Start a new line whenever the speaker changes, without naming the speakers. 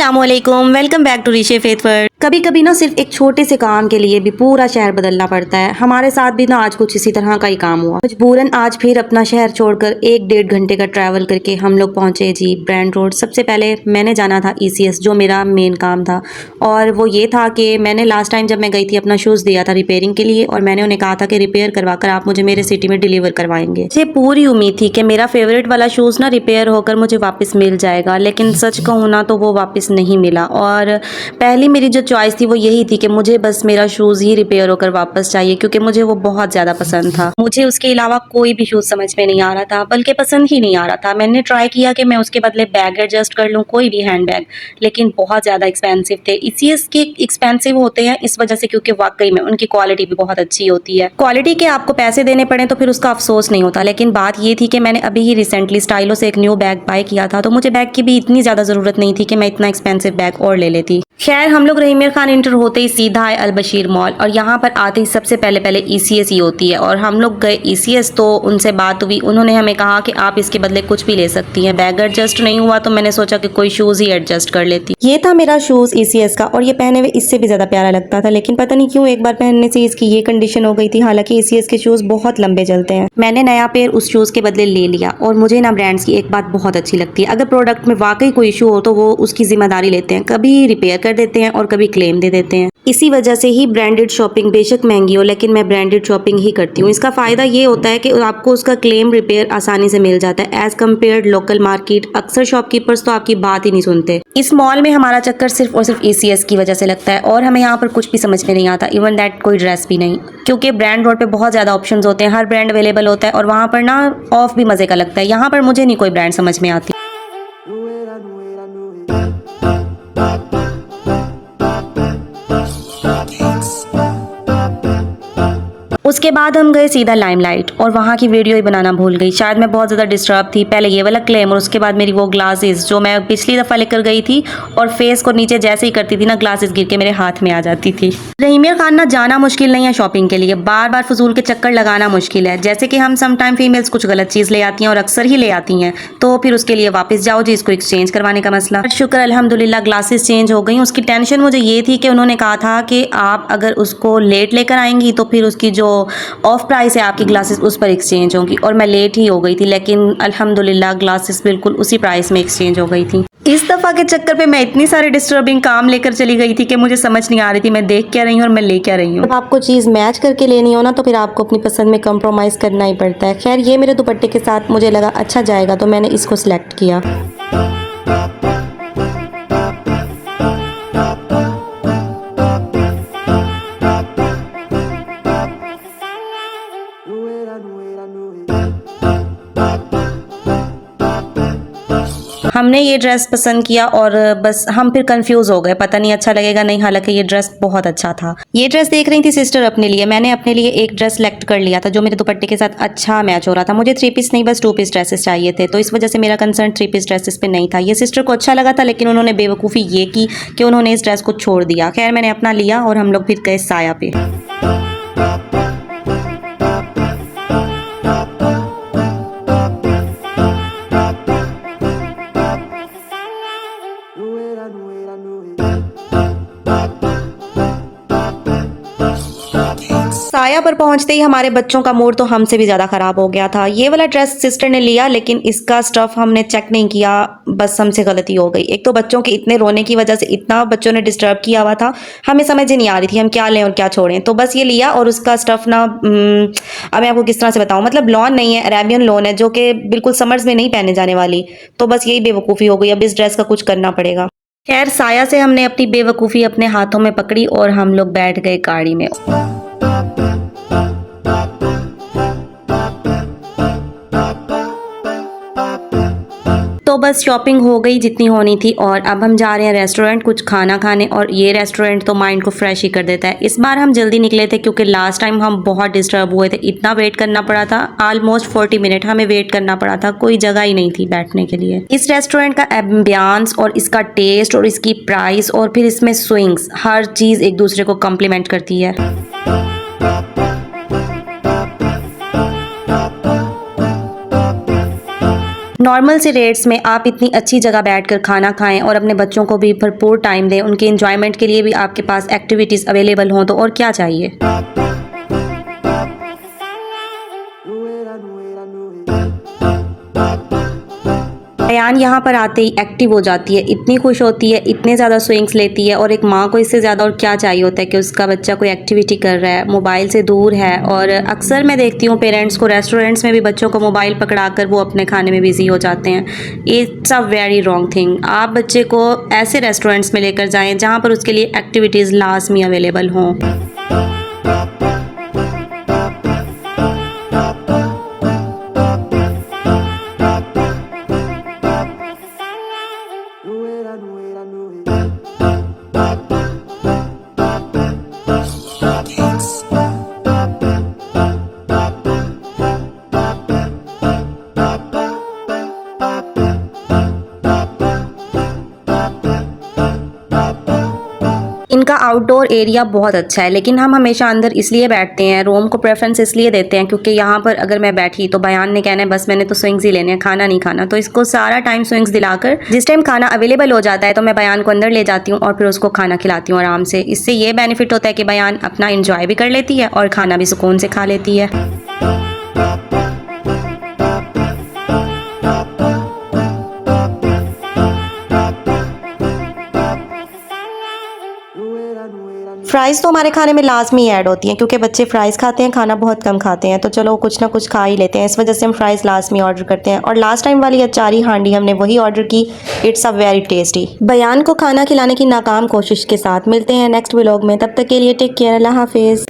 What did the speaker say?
अस्सलामुअलैकुम, welcome back to रिशे फेथवर्ड। कभी कभी ना सिर्फ एक छोटे से काम के लिए भी पूरा शहर बदलना पड़ता है। हमारे साथ भी ना आज कुछ इसी तरह का ही काम हुआ। मजबूरन आज फिर अपना शहर छोड़कर 1-1.5 घंटे का ट्रैवल करके हम लोग पहुंचे जी ब्रांड रोड। सबसे पहले मैंने जाना था ECS, जो मेरा मेन काम था। और वो ये था कि मैंने लास्ट टाइम जब मैं गई थी अपना शूज़ दिया था रिपेयरिंग के लिए, और मैंने उन्हें कहा था कि रिपेयर करवा कर आप मुझे मेरे सिटी में डिलीवर करवाएंगे। मुझे पूरी उम्मीद थी कि मेरा फेवरेट वाला शूज़ ना रिपेयर होकर मुझे वापस मिल जाएगा, लेकिन सच कहूँ ना तो वो वापस नहीं मिला। और पहली मेरी जो चॉइस थी वो यही थी कि मुझे बस मेरा शूज़ ही रिपेयर होकर वापस चाहिए, क्योंकि मुझे वो बहुत ज़्यादा पसंद था। मुझे उसके अलावा कोई भी शूज़ समझ में नहीं आ रहा था, बल्कि पसंद ही नहीं आ रहा था। मैंने ट्राई किया कि मैं उसके बदले बैग एडजस्ट कर लूँ, कोई भी हैंड बैग, लेकिन बहुत ज़्यादा एक्सपेंसिव थे। ECS के एक्सपेंसिव होते हैं इस वजह से क्योंकि वाकई में उनकी क्वालिटी भी बहुत अच्छी होती है। क्वालिटी के आपको पैसे देने पड़े तो फिर उसका अफसोस नहीं होता। लेकिन बात ये थी कि मैंने अभी ही रिसेंटली स्टाइलो से एक न्यू बैग बाय किया था, तो मुझे बैग की भी इतनी ज़्यादा ज़रूरत नहीं थी कि मैं इतना एक्सपेंसिव बैग और ले लेती। खैर, हम लोग रहीमियर खान इंटर होते ही सीधा आए अलबशीर मॉल, और यहाँ पर आते ही सबसे पहले ECS ही होती है। और हम लोग गए ECS, तो उनसे बात हुई। उन्होंने हमें कहा कि आप इसके बदले कुछ भी ले सकती हैं। बैग एडजस्ट नहीं हुआ तो मैंने सोचा कि कोई शूज़ ही एडजस्ट कर लेती। ये था मेरा शूज़ ECS का, और ये पहने हुए इससे भी ज़्यादा प्यारा लगता था, लेकिन पता नहीं क्यों एक बार पहनने से इसकी ये कंडीशन हो गई थी। हालांकि ECS के शूज़ बहुत लंबे चलते हैं। मैंने नया पेयर उस शूज़ के बदले ले लिया। और मुझे ना ब्रांड्स की एक बात बहुत अच्छी लगती है, अगर प्रोडक्ट में वाकई कोई इशू हो तो वो उसकी जिम्मेदारी लेते हैं। कभी रिपेयर कर देते हैं और कभी क्लेम दे देते हैं। इसी वजह से ही ब्रांडेड शॉपिंग बेशक महंगी हो, लेकिन मैं ब्रांडेड शॉपिंग ही करती हूँ। इसका फायदा ये होता है कि आपको उसका क्लेम रिपेयर आसानी से मिल जाता है एज कम्पेयर लोकल मार्केट। अक्सर शॉपकीपर्स तो आपकी बात ही नहीं सुनते। इस मॉल में हमारा चक्कर सिर्फ और सिर्फ ECS की वजह से लगता है, और हमें यहाँ पर कुछ भी समझ में नहीं आता, इवन दैट कोई ड्रेस भी नहीं, क्योंकि ब्रांड रोड पे बहुत ज्यादा ऑप्शंस होते हैं, हर ब्रांड अवेलेबल होता है, और वहाँ पर ना ऑफ भी मजे का लगता है। यहाँ पर मुझे नहीं कोई ब्रांड समझ में आती। उसके बाद हम गए सीधा लाइमलाइट, और वहाँ की वीडियो ही बनाना भूल गई। शायद मैं बहुत ज़्यादा डिस्टर्ब थी। पहले ये वाला क्लेम और उसके बाद मेरी वो ग्लासेस जो मैं पिछली दफ़ा लेकर गई थी, और फेस को नीचे जैसे ही करती थी ना, ग्लासेस गिर के मेरे हाथ में आ जाती थी। रहीमियर खान ना जाना मुश्किल नहीं है शॉपिंग के लिए, बार बार फजूल के चक्कर लगाना मुश्किल है। जैसे कि हम समटाइम फीमेल्स कुछ गलत चीज़ ले आती हैं, और अक्सर ही ले आती हैं, तो फिर उसके लिए वापस जाओ जी, इसको एक्सचेंज करवाने का मसला। शुक्र अल्हम्दुलिल्लाह ग्लासेस चेंज हो गई। उसकी टेंशन मुझे ये थी कि उन्होंने कहा था कि आप अगर उसको लेट लेकर आएंगी तो फिर उसकी जो ऑफ प्राइस है आपकी ग्लासेस उस पर एक्सचेंज होंगी, और मैं लेट ही हो गई थी, लेकिन अल्हम्दुलिल्लाह ग्लासेस बिल्कुल उसी प्राइस में एक्सचेंज हो गई थी। इस दफ़ा के चक्कर पे मैं इतनी सारी डिस्टर्बिंग काम लेकर चली गई थी कि मुझे समझ नहीं आ रही थी मैं देख क्या रही हूँ और मैं ले क्या रही हूँ। जब आपको चीज़ मैच करके लेनी हो ना, तो फिर आपको अपनी पसंद में कंप्रोमाइज़ करना ही पड़ता है। खैर, ये मेरे दुपट्टे के साथ मुझे लगा अच्छा जाएगा, तो मैंने इसको सिलेक्ट किया। हमने ये ड्रेस पसंद किया और बस हम फिर कंफ्यूज हो गए, पता नहीं अच्छा लगेगा नहीं। हालांकि ये ड्रेस बहुत अच्छा था। ये ड्रेस देख रही थी सिस्टर अपने लिए, मैंने अपने लिए एक ड्रेस सेलेक्ट कर लिया था जो मेरे दुपट्टे के साथ अच्छा मैच हो रहा था। मुझे 3 पीस नहीं बस 2 पीस ड्रेसेस चाहिए थे, तो इस वजह से मेरा कंसर्न 3 पीस ड्रेसेस पे नहीं था। ये सिस्टर को अच्छा लगा था, लेकिन उन्होंने बेवकूफ़ी ये की कि उन्होंने इस ड्रेस को छोड़ दिया। खैर, मैंने अपना लिया और हम लोग फिर गए साया पे। साया पर पहुंचते ही हमारे बच्चों का मूड तो हमसे भी ज़्यादा ख़राब हो गया था। ये वाला ड्रेस सिस्टर ने लिया, लेकिन इसका स्टफ़ हमने चेक नहीं किया, बस हमसे गलती हो गई। एक तो बच्चों के इतने रोने की वजह से इतना बच्चों ने डिस्टर्ब किया हुआ था, हमें समझ ही नहीं आ रही थी हम क्या लें और क्या छोड़ें। तो बस ये लिया, और उसका स्टफ़ ना अब मैं आपको किस तरह से बताऊँ, मतलब लॉन नहीं है, अरेबियन लॉन है, जो कि बिल्कुल समर्स में नहीं पहने जाने वाली। तो बस यही बेवकूफ़ी हो गई, अब इस ड्रेस का कुछ करना पड़ेगा। खैर, साया से हमने अपनी बेवकूफ़ी अपने हाथों में पकड़ी और हम लोग बैठ गए गाड़ी में। तो बस शॉपिंग हो गई जितनी होनी थी, और अब हम जा रहे हैं रेस्टोरेंट कुछ खाना खाने। और ये रेस्टोरेंट तो माइंड को फ्रेश ही कर देता है। इस बार हम जल्दी निकले थे क्योंकि लास्ट टाइम हम बहुत डिस्टर्ब हुए थे, इतना वेट करना पड़ा था, ऑलमोस्ट 40 मिनट हमें वेट करना पड़ा था, कोई जगह ही नहीं थी बैठने के लिए। इस रेस्टोरेंट का एम्बियंस और इसका टेस्ट और इसकी प्राइस और फिर इसमें स्विंग्स, हर चीज़ एक दूसरे को कम्प्लीमेंट करती है। नॉर्मल से रेट्स में आप इतनी अच्छी जगह बैठकर खाना खाएं और अपने बच्चों को भी भरपूर टाइम दें, उनके एंजॉयमेंट के लिए भी आपके पास एक्टिविटीज़ अवेलेबल हों, तो और क्या चाहिए। अयान यहाँ पर आते ही एक्टिव हो जाती है, इतनी खुश होती है, इतने ज़्यादा स्विंग्स लेती है, और एक माँ को इससे ज़्यादा और क्या चाहिए होता है कि उसका बच्चा कोई एक्टिविटी कर रहा है, मोबाइल से दूर है। और अक्सर मैं देखती हूँ पेरेंट्स को रेस्टोरेंट्स में भी बच्चों को मोबाइल पकड़ाकर वो अपने खाने में बिजी हो जाते हैं। It's a very wrong thing. आप बच्चे को ऐसे रेस्टोरेंट्स में लेकर जाएँ जहाँ पर उसके लिए एक्टिविटीज़ लाजमी अवेलेबल हों। इनका आउटडोर एरिया बहुत अच्छा है, लेकिन हम हमेशा अंदर इसलिए बैठते हैं, रोम को प्रेफरेंस इसलिए देते हैं क्योंकि यहाँ पर अगर मैं बैठी तो बयान ने कहना है बस मैंने तो स्विंग्स ही लेने हैं, खाना नहीं खाना। तो इसको सारा टाइम स्विंग्स दिलाकर जिस टाइम खाना अवेलेबल हो जाता है तो मैं बयान को अंदर ले जाती हूँ और फिर उसको खाना खिलाती हूँ आराम से। इससे ये बेनिफिट होता है कि बयान अपना इंजॉय भी कर लेती है और खाना भी सुकून से खा लेती है। फ्राइज़ तो हमारे खाने में लाजमी ऐड होती हैं क्योंकि बच्चे फ़्राइज़ खाते हैं, खाना बहुत कम खाते हैं, तो चलो कुछ ना कुछ खा ही लेते हैं। इस वजह से हम फ़्राइज़ लाजमी ऑर्डर करते हैं। और लास्ट टाइम वाली अचारी हांडी हमने वही ऑर्डर की। It's a very tasty. बयान को खाना खिलाने की नाकाम कोशिश के साथ मिलते हैं नेक्स्ट व्लॉग में। तब तक के लिए टेक केयर, अल्लाह हाफिज़।